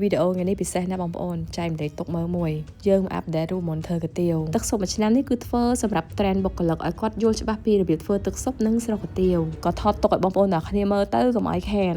វីដេអូថ្ងៃនេះពិសេសណាស់បងប្អូនចែកម្លែកទុកមើលមួយយើងមកអាប់ដេតរូបមន្តធ្វើកាទៀវទឹកស៊ុបមួយឆ្នាំនេះគឺធ្វើសម្រាប់ trend បុគ្គលិកឲ្យគាត់យល់ច្បាស់ពីរបៀបធ្វើទឹកស៊ុបនិងស្រុះកាទៀវក៏ថតទុកឲ្យបងប្អូនទាំងគ្នាមើលទៅកុំឲ្យខាន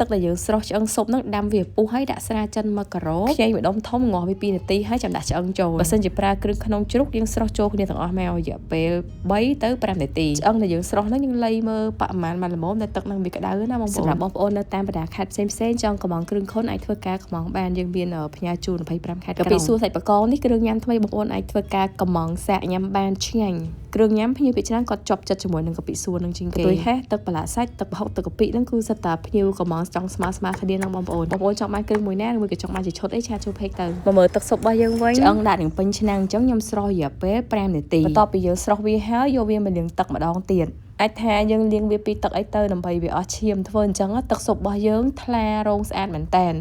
ទឹកដែលយើងស្រោះឆ្អឹងស៊ុបហ្នឹងដាំវាពុះហើយដាក់ស្រាចិន1ការ៉ូខ្ញីម្ដុំធំងាស់វា2នាទីហើយចាំដាក់ឆ្អឹងចូលបើសិនជាប្រើគ្រឿងក្នុងជ្រូកយើងស្រោះចូលគ្នាទាំងអស់មករយៈពេល3ទៅ5នាទីឆ្អឹងដែលយើងស្រោះហ្នឹងយើងលៃមើលបរិមាណល្មមដែលទឹកហ្នឹងវាក្តៅណាបងប្អូនសម្រាប់បងប្អូននៅតាមបណ្ដាខេត្តផ្សេងៗចង់កំងគ្រឿងខុនអាចធ្វើការកំងបានយើងមានផ្ញើជូន25ខេត្តកាពីសួរសាច់បកងនេះគ្រឿងញ៉ាំថ្មីបងប្អូនអាចធ្វើការកំងសាកញ៉ាំបានឆ្ងាញ់គ្រឿងញ៉ាំភ្ញៀវភាគច្រើនគាត់ជាប់ចិត្តជាមួយនឹងកាពិសួរនឹងជាងគេទុយហេះទឹកប្រឡាក់សាច់ទឹកប្រហុកទឹកកាពិហ្នឹងគឺសិតតាភ្ញៀវកំងចង់ស្មើគ្នានឹងបងប្អូនចង់បានគ្រឿងមួយណាឬមួយក៏ចង់បានជាឈុតអីឆាតចូលពេកទៅមកមើលទឹកស៊ុបរបស់យើងវិញឆ្អឹងដាក់នឹងពេញឆ្នាំងអញ្ចឹងខ្ញុំស្រោះរយៈពេល5នាទីបន្ទាប់ពីយើងស្រោះវាហើយយកវាមកលាងទឹកម្ដងទៀតអាចថាយើងលាងវាពីទឹកអីទៅដើម្បីវាអស់ឈាមធ្វើអញ្ចឹងទឹកស៊ុបរបស់យើងថ្លារងស្អាតមែនតែន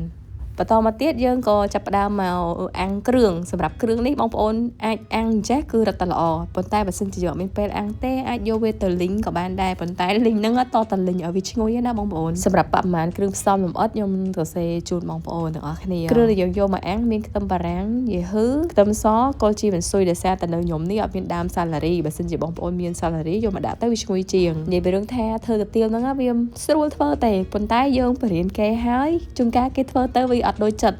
បន្តមកទៀតយើងក៏ចាប់ផ្ដើមមកអាំងគ្រឿងសម្រាប់គ្រឿងនេះបងប្អូនអាចអាំងចេះគឺរឹតតែល្អប៉ុន្តែបើសិនជាយកមានពេលអាំងទេអាចយកវាទៅលីងក៏បានដែរប៉ុន្តែលីងហ្នឹងតតែលីងឲ្យវាឈ្ងុយណាបងប្អូនសម្រាប់បរិមាណគ្រឿងផ្សំលម្អិតខ្ញុំសរសេរជូនបងប្អូនទាំងអស់គ្នាគ្រឿងដែលយើងយកមកអាំងមានខ្ទឹមបារាំងយូហឺខ្ទឹមសគល់ជីមិនស៊ុយដោយសារតែនៅខ្ញុំនេះអត់មានដើមសាឡារីបើសិនជាបងប្អូនមានសាឡារីយកមកដាក់ទៅវាឈ្ងុយជាងនិយាយពីរឿងថាធ្វើកាទៀវហ្នឹងវាស្រួលធ្វើទេប៉ុន្តែយើងបរៀនគេហើយជួនកាលគេធ្វើទៅវាអត់ដូចចិត្ត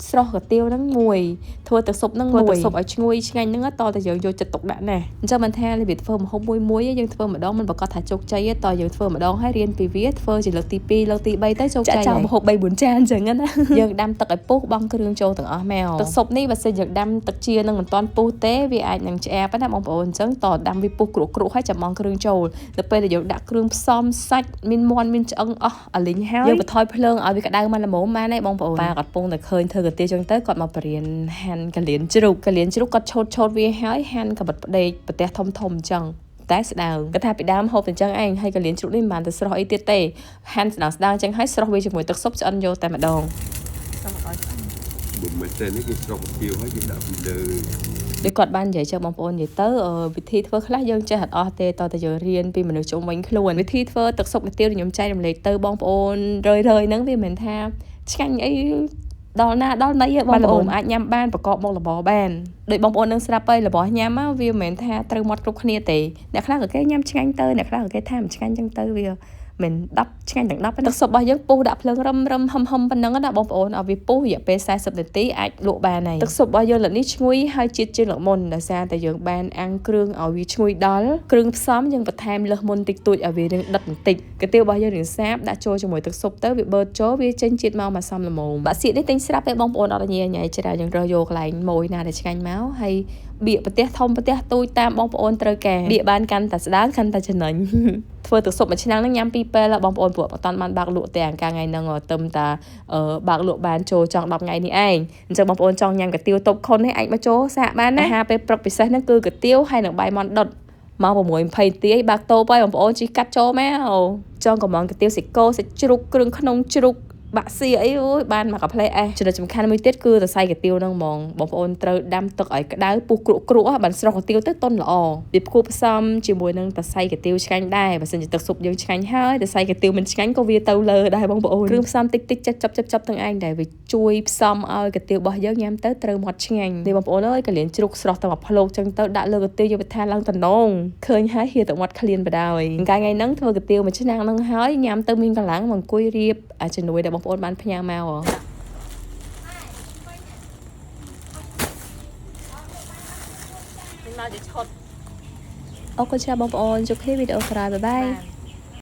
ស្រោះកាទៀវហ្នឹងមួយធ្វើទឹកស៊ុបហ្នឹងមួយទឹកស៊ុបឲ្យឈ្ងុយឆ្ងាញ់ហ្នឹងតតែយើងយកចិត្តទុកដាក់ណាអញ្ចឹងមិនថារបៀបធ្វើម្ហូបមួយយើងធ្វើម្ដងមិនប្រកាសថាជោគជ័យទេតយើងធ្វើម្ដងហើយរៀនពីវាធ្វើជាលើកទី2លើកទី3ទៅជោគជ័យចាម្ហូប3 4ចានអញ្ចឹងណាយើងដាំទឹកឲ្យពុះបង់គ្រឿងចូលទាំងអស់មកទឹកស៊ុបនេះបើសិនយើងដាំទឹកជានឹងមិនទាន់ពុះទេវាអាចនឹងឆ្អាបណាបងប្អូនអញ្ចឹងតដាំវាពុះក្រុកហើយចាំបង់គ្រឿងចូលទៅពេលដែលយើងដាក់គ្រឿងផ្សំសាច់មានមាន់មានឆ្អឹងអស់អាលីងហើយយើងបន្ថយភ្លើងឲ្យវាក្តៅមកល្មមបានហើយបងប្អូនប៉ាគាត់ពងតែឃើញធ្វើកាទៀវចឹងទៅគាត់មកបរៀនហាន់កលៀនជ្រូកគាត់ឆូតវាហើយហាន់កបិតផ្ដេកប្រទះធំអញ្ចឹងតែស្ដើងគាត់ថាពីដើមហូបតែអញ្ចឹងឯងហើយកលៀនជ្រូកនេះមិនបានទៅស្រោះអីទៀតទេហាន់ស្ដើងអញ្ចឹងហើយស្រោះវាជាមួយទឹកស៊ុបឆ្អិនយកតែម្ដងបុមិនតែនេះគេស្រោះកាទៀវហើយគេដាក់ពីលើដូចគាត់បាននិយាយចឹងបងប្អូននិយាយទៅវិធីធ្វើខ្លះយើងចេះអត់អស់ទេតតែយើងរៀនពីមនុស្សជុំវិញខ្លួនវិធីធ្វើទឹកស៊ុបកាទៀវខ្ញុំចែករំលែកទៅបងប្អូនរឿយហ្នឹងវាមិនថាឆ្ងាញ់អីដល់ណាដល់ណីបងប្អូនអាចញ៉ាំបានប្រកបមុខរបរបានដោយបងប្អូននឹងស្រាប់ហើយរបស់ញ៉ាំមកវាមិនមែនថាត្រូវមាត់គ្រប់គ្នាទេអ្នកខ្លះក៏គេញ៉ាំឆ្ងាញ់ទៅអ្នកខ្លះក៏គេថាមិនឆ្ងាញ់ចឹងទៅវាមិន10ឆ្ងាញ់ទាំង10ទឹកស៊ុបរបស់យើងពុះដាក់ភ្លើងរឹមហឹមប៉ុណ្ណឹងណាបងប្អូនឲ្យវាពុះរយៈពេល40នាទីអាចលក់បានហើយទឹកស៊ុបរបស់យើងលើនេះឈ្ងុយហើយជាតិជាងលើមុនដោយសារតែយើងបានអាំងគ្រឿងឲ្យវាឈ្ងុយដល់គ្រឿងផ្សំយើងបន្ថែមលើសមុនតិចតួចឲ្យវានឹងដិតបន្តិចកាទៀវរបស់យើងរៀងសាបដាក់ចូលជាមួយទឹកស៊ុបទៅវាបឺតចូលវាចេញជាតិមកសមល្មមបាក់សៀកនេះទិញស្រាប់ទេបងប្អូនអត់ញ៉ៃច្រើនយើងរើសយកកន្លែងម៉ួយណាដែលឆ្ងាញ់មកហើយបៀកប្រទះធំប្រទះទូចតាមបងប្អូនត្រូវការបៀកបានកាន់តែស្ដើងកាន់តែចំណេញធ្វើទឹកស៊ុបមួយឆ្នាំហ្នឹងញ៉ាំ2ពេលបងប្អូនព្រោះអត់តាន់បានបើកលក់ទេអាថ្ងៃហ្នឹងទឹមតាបើកលក់បានចូលចង់10ថ្ងៃនេះឯងអញ្ចឹងបងប្អូនចង់ញ៉ាំកាទៀវតុបខុននេះអាចមកចូលសាកបានណាអាហារពេលព្រឹកពិសេសហ្នឹងគឺកាទៀវហើយនឹងបាយមាន់ដុតមក6:20នាទីឲ្យបើកតូបហើយបងប្អូនជិះកាត់ចូលមកចង់កំងកាទៀវសាច់គោសាច់ជ្រូកគ្រឿងក្នុងជ្រូកបាក់សៀអីអូយបានមកកាផ្លែចំណុចសំខាន់មួយទៀតគឺសរសៃកាទៀវហ្នឹងហ្មងបងប្អូនត្រូវដាំទឹកឲ្យក្តៅពុះក្រុកបានស្រស់កាទៀវទៅតុនល្អវាផ្គូផ្សំជាមួយនឹងសរសៃកាទៀវឆ្ងាញ់ដែរបើសិនជាទឹកស៊ុបយើងឆ្ងាញ់ហើយសរសៃកាទៀវមិនឆ្ងាញ់ក៏វាទៅលើដែរបងប្អូនគ្រឿងផ្សំតិចចាប់ទាំងឯងដែរវាជួយផ្សំឲ្យកាទៀវរបស់យើងញ៉ាំទៅត្រូវមាត់ឆ្ងាញ់នេះបងប្អូនអើយកលៀនជ្រូកស្រស់ទៅមកភ្លោកចឹងទៅដាក់លើកាទៀវយកទៅថាឡើងតំណងឃើញហើយហៀទៅមាត់ក្លៀនបដ ாய் ថ្ងៃហ្នឹងធ្វើកាទៀវមួយឆ្នាំហ្នឹងហើយញ៉ាំទៅមានកម្លាំងមកអង្គុយរៀបជំនួយដែលបងប្អូនបានផ្ញើមកអរគុណច្រើនបងប្អូនជួបគ្នាវីដេអូក្រោយបាយបាយ